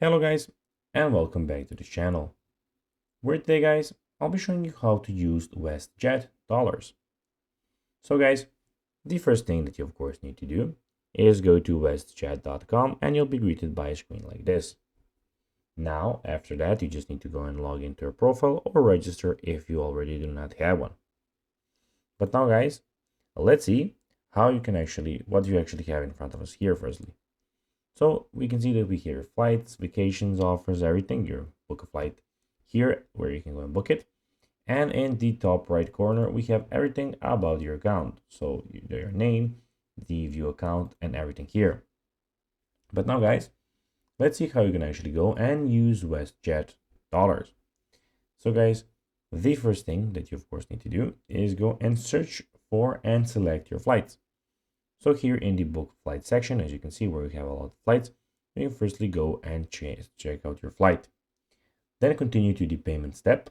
Hello guys, and welcome back to the channel, where today guys, I'll be showing you how to use Westjet Dollars. So guys, the first thing that you of course need to do is go to westjet.com and you'll be greeted by a screen like this. Now, after that, you just need to go and log into your profile or register if you already do not have one. But now guys, let's see what you actually have in front of us here firstly. So we can see that we have flights, vacations, offers, everything. You book a flight here where you can go and book it. And in the top right corner, we have everything about your account. So your name, the view account, and everything here. But now guys, let's see how you can actually go and use Westjet Dollars. So guys, the first thing that you of course need to do is go and search for and select your flights. So here in the book flight section, as you can see where we have a lot of flights, you can firstly go and check out your flight. Then continue to the payment step.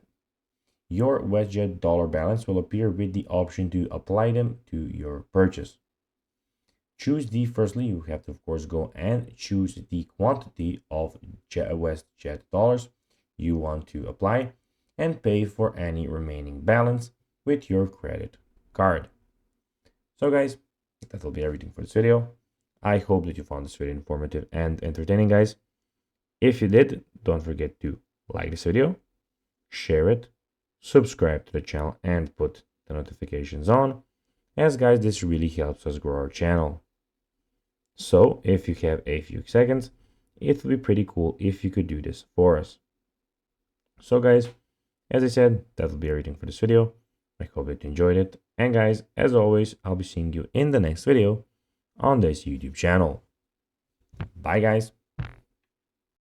Your Westjet dollar balance will appear with the option to apply them to your purchase. Firstly, you have to of course go and choose the quantity of Westjet dollars you want to apply and pay for any remaining balance with your credit card. So guys, that will be everything for this video. I hope that you found this video informative and entertaining, guys. If you did, don't forget to like this video, share it, subscribe to the channel, and put the notifications on, as guys, this really helps us grow our channel. So if you have a few seconds, it would be pretty cool if you could do this for us. So guys, as I said, that will be everything for this video. I hope that you enjoyed it. And guys, as always, I'll be seeing you in the next video on this YouTube channel. Bye guys.